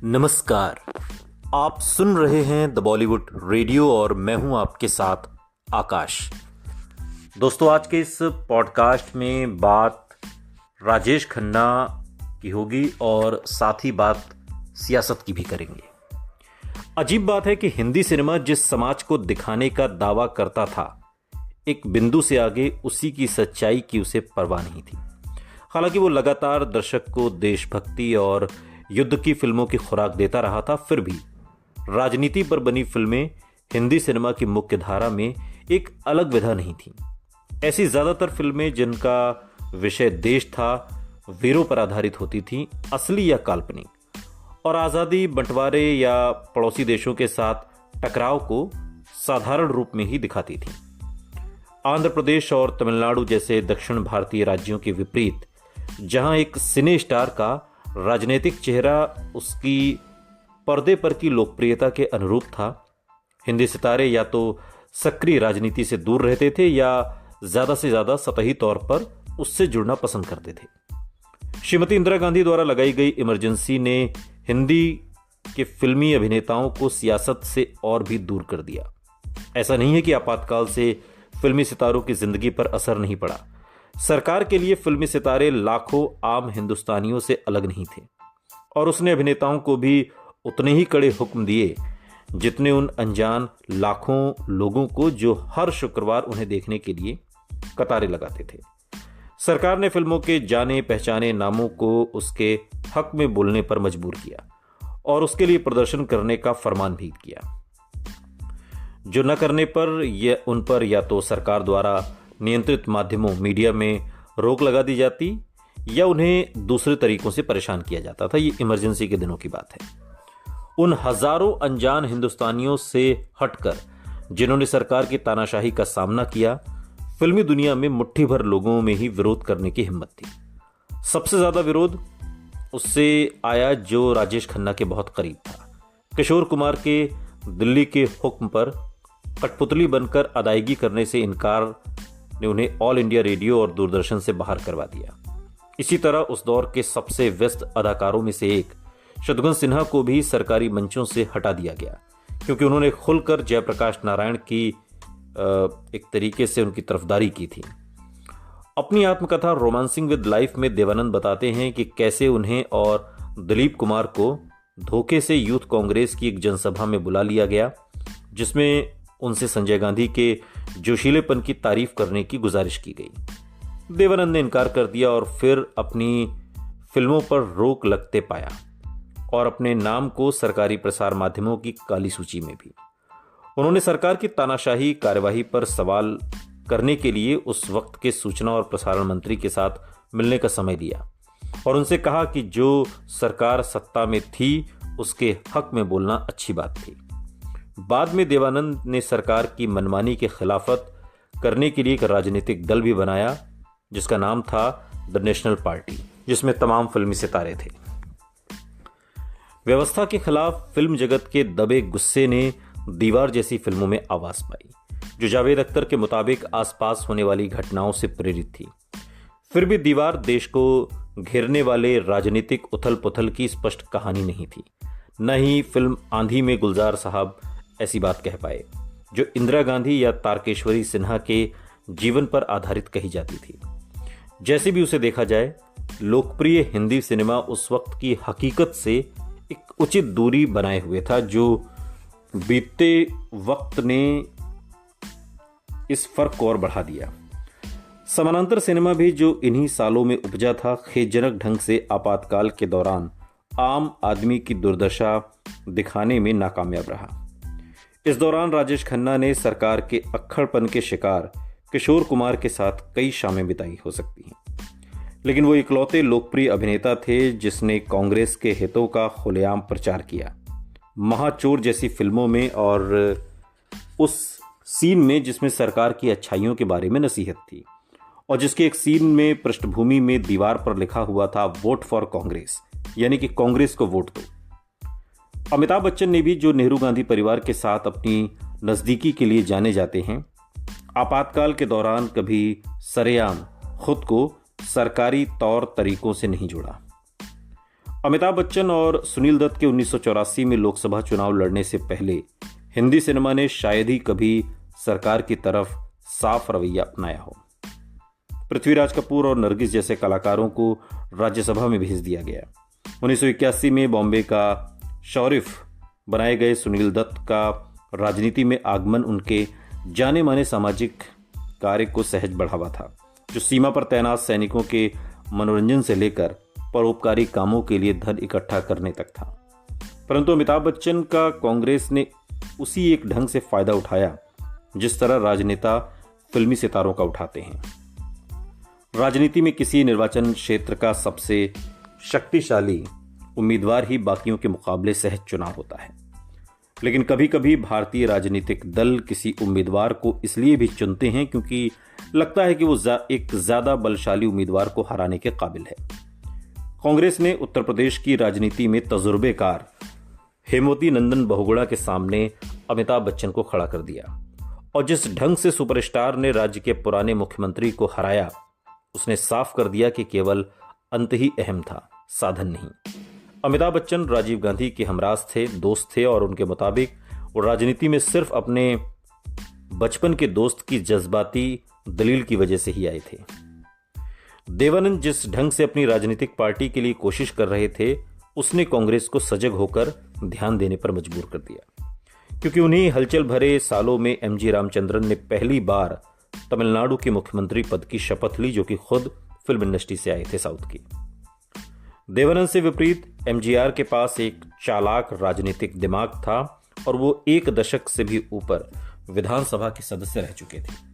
नमस्कार। आप सुन रहे हैं द बॉलीवुड रेडियो और मैं हूं आपके साथ आकाश। दोस्तों, आज के इस पॉडकास्ट में बात राजेश खन्ना की होगी और साथ ही बात सियासत की भी करेंगे। अजीब बात है कि हिंदी सिनेमा जिस समाज को दिखाने का दावा करता था, एक बिंदु से आगे उसी की सच्चाई की उसे परवाह नहीं थी। हालांकि वो लगातार दर्शक को देशभक्ति और युद्ध की फिल्मों की खुराक देता रहा था, फिर भी राजनीति पर बनी फिल्में हिंदी सिनेमा की मुख्य धारा में एक अलग विधा नहीं थी। ऐसी ज्यादातर फिल्में जिनका विषय देश था, वीरों पर आधारित होती थीं, असली या काल्पनिक, और आज़ादी, बंटवारे या पड़ोसी देशों के साथ टकराव को साधारण रूप में ही दिखाती थीं। आंध्र प्रदेश और तमिलनाडु जैसे दक्षिण भारतीय राज्यों के विपरीत, जहां एक सिने स्टार का राजनीतिक चेहरा उसकी पर्दे पर की लोकप्रियता के अनुरूप था, हिंदी सितारे या तो सक्रिय राजनीति से दूर रहते थे या ज्यादा से ज्यादा सतही तौर पर उससे जुड़ना पसंद करते थे। श्रीमती इंदिरा गांधी द्वारा लगाई गई इमरजेंसी ने हिंदी के फिल्मी अभिनेताओं को सियासत से और भी दूर कर दिया। ऐसा नहीं है कि आपातकाल से फिल्मी सितारों की जिंदगी पर असर नहीं पड़ा। सरकार के लिए फिल्मी सितारे लाखों आम हिंदुस्तानियों से अलग नहीं थे और उसने अभिनेताओं को भी उतने ही कड़े हुक्म दिए जितने उन अनजान लाखों लोगों को जो हर शुक्रवार उन्हें देखने के लिए कतारें लगाते थे। सरकार ने फिल्मों के जाने पहचाने नामों को उसके हक में बोलने पर मजबूर किया और उसके लिए प्रदर्शन करने का फरमान भी किया। जो न करने पर उन पर या तो सरकार द्वारा नियंत्रित माध्यमों मीडिया में रोक लगा दी जाती या उन्हें दूसरे तरीकों से परेशान किया जाता था। ये इमरजेंसी के दिनों की बात है। उन हजारों अनजान हिंदुस्तानियों से हटकर जिन्होंने सरकार की तानाशाही का सामना किया, फिल्मी दुनिया में मुट्ठी भर लोगों में ही विरोध करने की हिम्मत थी। सबसे ज्यादा विरोध उससे आया जो राजेश खन्ना के बहुत करीब था। किशोर कुमार के दिल्ली के हुक्म पर कठपुतली बनकर अदायगी करने से इनकार ने उन्हें ऑल इंडिया रेडियो और दूरदर्शन से बाहर करवा दिया। इसी तरह उस दौर के सबसे व्यस्त अदाकारों में से एक शत्रुघ्न सिन्हा को भी सरकारी मंचों से हटा दिया गया क्योंकि उन्होंने खुलकर जयप्रकाश नारायण की एक तरीके से उनकी तरफदारी की थी। अपनी आत्मकथा रोमांसिंग विद लाइफ में देवानंद बताते हैं कि कैसे उन्हें और दिलीप कुमार को धोखे से यूथ कांग्रेस की एक जनसभा में बुला लिया गया, जिसमें उनसे संजय गांधी के जोशीलेपन की तारीफ करने की गुजारिश की गई। देवानंद ने इनकार कर दिया और फिर अपनी फिल्मों पर रोक लगते पाया और अपने नाम को सरकारी प्रसार माध्यमों की काली सूची में भी। उन्होंने सरकार की तानाशाही कार्यवाही पर सवाल करने के लिए उस वक्त के सूचना और प्रसारण मंत्री के साथ मिलने का समय लिया और उनसे कहा कि जो सरकार सत्ता में थी उसके हक में बोलना अच्छी बात थी। बाद में देवानंद ने सरकार की मनमानी के खिलाफत करने के लिए एक राजनीतिक दल भी बनाया जिसका नाम था द नेशनल पार्टी, जिसमें तमाम फिल्मी सितारे थे। व्यवस्था के खिलाफ फिल्म जगत के दबे गुस्से ने दीवार जैसी फिल्मों में आवाज पाई, जो जावेद अख्तर के मुताबिक आसपास होने वाली घटनाओं से प्रेरित थी। फिर भी दीवार देश को घेरने वाले राजनीतिक उथल पुथल की स्पष्ट कहानी नहीं थी। न ही फिल्म आंधी में गुलजार साहब ऐसी बात कह पाए जो इंदिरा गांधी या तारकेश्वरी सिन्हा के जीवन पर आधारित कही जाती थी। जैसे भी उसे देखा जाए, लोकप्रिय हिंदी सिनेमा उस वक्त की हकीकत से एक उचित दूरी बनाए हुए था, जो बीतते वक्त ने इस फर्क को और बढ़ा दिया। समानांतर सिनेमा भी जो इन्हीं सालों में उपजा था, खेदजनक ढंग से आपातकाल के दौरान आम आदमी की दुर्दशा दिखाने में नाकामयाब रहा। इस दौरान राजेश खन्ना ने सरकार के अक्खड़पन के शिकार किशोर कुमार के साथ कई शामें बिताई हो सकती हैं, लेकिन वो इकलौते लोकप्रिय अभिनेता थे जिसने कांग्रेस के हितों का खुलेआम प्रचार किया। महाचोर जैसी फिल्मों में और उस सीन में जिसमें सरकार की अच्छाइयों के बारे में नसीहत थी और जिसके एक सीन में पृष्ठभूमि में दीवार पर लिखा हुआ था वोट फॉर कांग्रेस, यानी कि कांग्रेस को वोट दो। अमिताभ बच्चन ने भी, जो नेहरू गांधी परिवार के साथ अपनी नजदीकी के लिए जाने जाते हैं, आपातकाल के दौरान कभी सरेआम खुद को सरकारी तौर तरीकों से नहीं जोड़ा। अमिताभ बच्चन और सुनील दत्त के 1984 में लोकसभा चुनाव लड़ने से पहले हिंदी सिनेमा ने शायद ही कभी सरकार की तरफ साफ रवैया अपनाया हो। पृथ्वीराज कपूर और नरगिस जैसे कलाकारों को राज्यसभा में भेज दिया गया। 1981 में बॉम्बे का शरीफ बनाए गए सुनील दत्त का राजनीति में आगमन उनके जाने माने सामाजिक कार्य को सहज बढ़ावा था, जो सीमा पर तैनात सैनिकों के मनोरंजन से लेकर परोपकारी कामों के लिए धन इकट्ठा करने तक था। परंतु अमिताभ बच्चन का कांग्रेस ने उसी एक ढंग से फायदा उठाया जिस तरह राजनेता फिल्मी सितारों का उठाते हैं। राजनीति में किसी निर्वाचन क्षेत्र का सबसे शक्तिशाली उम्मीदवार ही बाकियों के मुकाबले सहज चुनाव होता है। लेकिन कभी कभी भारतीय राजनीतिक दल किसी उम्मीदवार को इसलिए भी चुनते हैं क्योंकि लगता है कि वो एक ज्यादा बलशाली उम्मीदवार को हराने के काबिल है। कांग्रेस ने उत्तर प्रदेश की राजनीति में तजुर्बेकार हेमवती नंदन बहुगुणा के सामने अमिताभ बच्चन को खड़ा कर दिया और जिस ढंग से सुपरस्टार ने राज्य के पुराने मुख्यमंत्री को हराया, उसने साफ कर दिया कि केवल अंत ही अहम था, साधन नहीं। अमिताभ बच्चन राजीव गांधी के हमराज थे, दोस्त थे और उनके मुताबिक वो राजनीति में सिर्फ अपने बचपन के दोस्त की जज्बाती दलील की वजह से ही आए थे। देवानंद जिस ढंग से अपनी राजनीतिक पार्टी के लिए कोशिश कर रहे थे, उसने कांग्रेस को सजग होकर ध्यान देने पर मजबूर कर दिया, क्योंकि उन्हीं हलचल भरे सालों में एमजी रामचंद्रन ने पहली बार तमिलनाडु के मुख्यमंत्री पद की शपथ ली, जो कि खुद फिल्म इंडस्ट्री से आए थे, साउथ की। देवानंद से विपरीत एमजीआर के पास एक चालाक राजनीतिक दिमाग था और वो एक दशक से भी ऊपर विधानसभा के सदस्य रह चुके थे।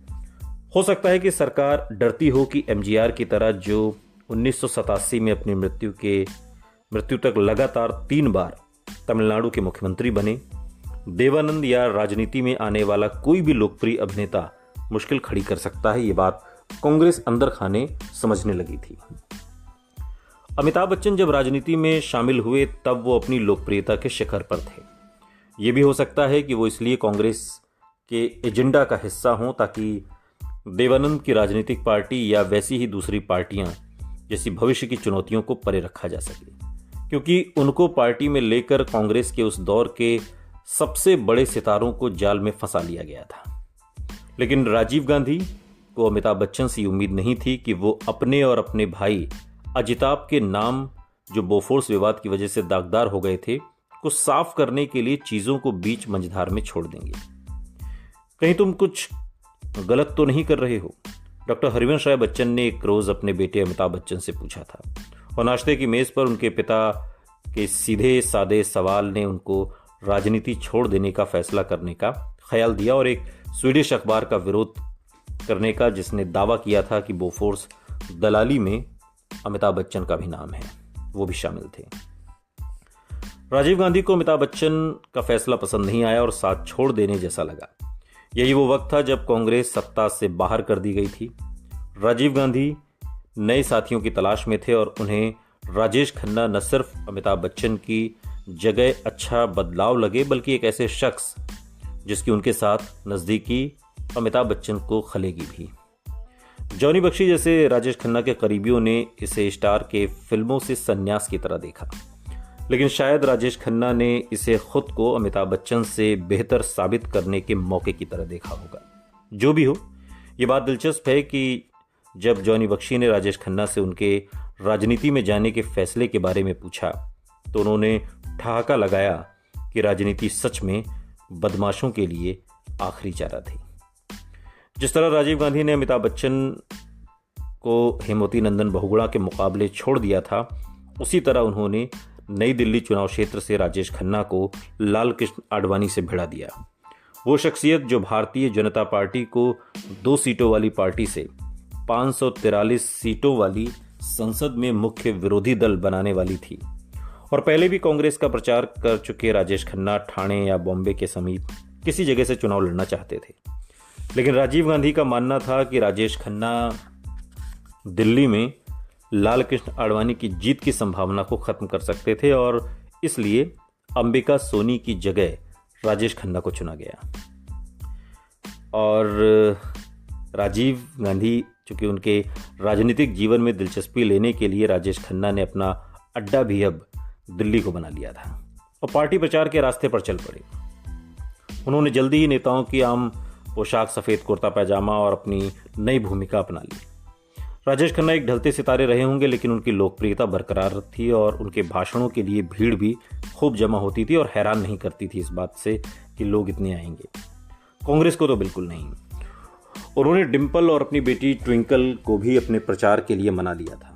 हो सकता है कि सरकार डरती हो कि एमजीआर की तरह, जो 1987 में अपनी मृत्यु तक लगातार 3 बार तमिलनाडु के मुख्यमंत्री बने, देवानंद या राजनीति में आने वाला कोई भी लोकप्रिय अभिनेता मुश्किल खड़ी कर सकता है। ये बात कांग्रेस अंदर खाने समझने लगी थी। अमिताभ बच्चन जब राजनीति में शामिल हुए तब वो अपनी लोकप्रियता के शिखर पर थे। ये भी हो सकता है कि वो इसलिए कांग्रेस के एजेंडा का हिस्सा हों ताकि देवानंद की राजनीतिक पार्टी या वैसी ही दूसरी पार्टियां जैसी भविष्य की चुनौतियों को परे रखा जा सके, क्योंकि उनको पार्टी में लेकर कांग्रेस के उस दौर के सबसे बड़े सितारों को जाल में फंसा लिया गया था। लेकिन राजीव गांधी को अमिताभ बच्चन से उम्मीद नहीं थी कि वो अपने और अपने भाई अजिताभ के नाम, जो बोफोर्स विवाद की वजह से दागदार हो गए थे, को साफ करने के लिए चीजों को बीच मंझधार में छोड़ देंगे। कहीं तुम कुछ गलत तो नहीं कर रहे हो? डॉक्टर हरिवंश राय बच्चन ने एक रोज अपने बेटे अमिताभ बच्चन से पूछा था, और नाश्ते की मेज पर उनके पिता के सीधे सादे सवाल ने उनको राजनीति छोड़ देने का फैसला करने का ख्याल दिया और एक स्वीडिश अखबार का विरोध करने का, जिसने दावा किया था कि बोफोर्स दलाली में अमिताभ बच्चन का भी नाम है, वो भी शामिल थे। राजीव गांधी को अमिताभ बच्चन का फैसला पसंद नहीं आया और साथ छोड़ देने जैसा लगा। यही वो वक्त था जब कांग्रेस सत्ता से बाहर कर दी गई थी। राजीव गांधी नए साथियों की तलाश में थे और उन्हें राजेश खन्ना न सिर्फ अमिताभ बच्चन की जगह अच्छा बदलाव लगे, बल्कि एक ऐसे शख्स जिसकी उनके साथ नजदीकी अमिताभ बच्चन को खलेगी भी। जॉनी बख्शी जैसे राजेश खन्ना के करीबियों ने इसे स्टार के फिल्मों से संन्यास की तरह देखा, लेकिन शायद राजेश खन्ना ने इसे खुद को अमिताभ बच्चन से बेहतर साबित करने के मौके की तरह देखा होगा। जो भी हो, ये बात दिलचस्प है कि जब जॉनी बख्शी ने राजेश खन्ना से उनके राजनीति में जाने के फैसले के बारे में पूछा तो उन्होंने ठहाका लगाया कि राजनीति सच में बदमाशों के लिए आखिरी चारा थी। जिस तरह राजीव गांधी ने अमिताभ बच्चन को हेमवती नंदन बहुगुणा के मुकाबले छोड़ दिया था, उसी तरह उन्होंने नई दिल्ली चुनाव क्षेत्र से राजेश खन्ना को लाल कृष्ण आडवाणी से भिड़ा दिया। वो शख्सियत जो भारतीय जनता पार्टी को 2 सीटों वाली पार्टी से 543 सीटों वाली संसद में मुख्य विरोधी दल बनाने वाली थी, और पहले भी कांग्रेस का प्रचार कर चुके राजेश खन्ना ठाणे या बॉम्बे के समीप किसी जगह से चुनाव लड़ना चाहते थे। लेकिन राजीव गांधी का मानना था कि राजेश खन्ना दिल्ली में लाल कृष्ण आडवाणी की जीत की संभावना को खत्म कर सकते थे और इसलिए अंबिका सोनी की जगह राजेश खन्ना को चुना गया। और राजीव गांधी चूंकि उनके राजनीतिक जीवन में दिलचस्पी लेने के लिए राजेश खन्ना ने अपना अड्डा भी अब दिल्ली को बना लिया था और पार्टी प्रचार के रास्ते पर चल पड़े। उन्होंने जल्दी ही नेताओं की आम पोशाक, सफ़ेद कुर्ता पैजामा और अपनी नई भूमिका अपना ली। राजेश खन्ना एक ढलते सितारे रहे होंगे, लेकिन उनकी लोकप्रियता बरकरार थी और उनके भाषणों के लिए भीड़ भी खूब जमा होती थी और हैरान नहीं करती थी इस बात से कि लोग इतने आएंगे। कांग्रेस को तो बिल्कुल नहीं। उन्होंने डिम्पल और अपनी बेटी ट्विंकल को भी अपने प्रचार के लिए मना लिया था।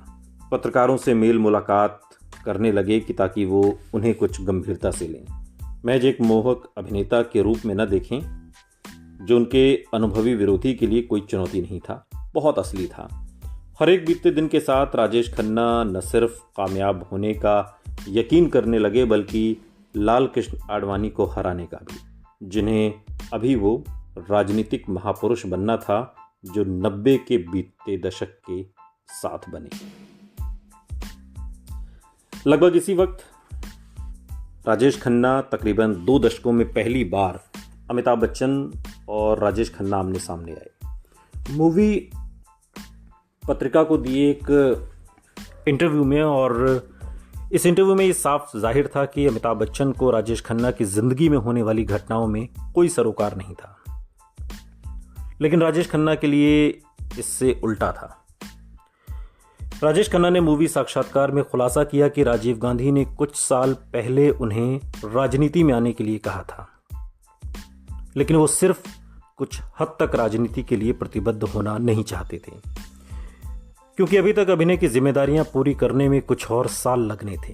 पत्रकारों से मेल मुलाकात करने लगे कि ताकि वो उन्हें कुछ गंभीरता से लें, महज एक मोहक अभिनेता के रूप में न देखें जो उनके अनुभवी विरोधी के लिए कोई चुनौती नहीं था, बहुत असली था। हर एक बीतते दिन के साथ राजेश खन्ना न सिर्फ कामयाब होने का यकीन करने लगे बल्कि लाल कृष्ण आडवाणी को हराने का भी, जिन्हें अभी वो राजनीतिक महापुरुष बनना था, जो 90 के बीतते दशक के साथ बने। लगभग इसी वक्त राजेश खन्ना तकरीबन 2 दशकों में पहली बार अमिताभ बच्चन और राजेश खन्ना आमने सामने आए। मूवी पत्रिका को दिए एक इंटरव्यू में, और इस इंटरव्यू में ये साफ जाहिर था कि अमिताभ बच्चन को राजेश खन्ना की जिंदगी में होने वाली घटनाओं में कोई सरोकार नहीं था, लेकिन राजेश खन्ना के लिए इससे उल्टा था। राजेश खन्ना ने मूवी साक्षात्कार में खुलासा किया कि राजीव गांधी ने कुछ साल पहले उन्हें राजनीति में आने के लिए कहा था, लेकिन वो सिर्फ कुछ हद तक राजनीति के लिए प्रतिबद्ध होना नहीं चाहते थे, क्योंकि अभी तक अभिनय की जिम्मेदारियां पूरी करने में कुछ और साल लगने थे।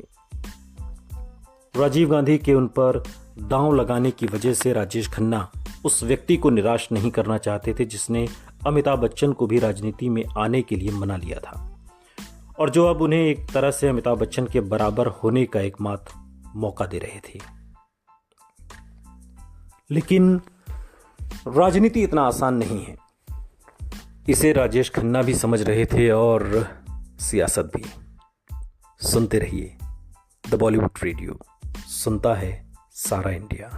राजीव गांधी के उन पर दांव लगाने की वजह से राजेश खन्ना उस व्यक्ति को निराश नहीं करना चाहते थे जिसने अमिताभ बच्चन को भी राजनीति में आने के लिए मना लिया था, और जो अब उन्हें एक तरह से अमिताभ बच्चन के बराबर होने का एकमात्र मौका दे रहे थे। लेकिन राजनीति इतना आसान नहीं है, इसे राजेश खन्ना भी समझ रहे थे और सियासत भी। सुनते रहिए द बॉलीवुड रेडियो, सुनता है सारा इंडिया।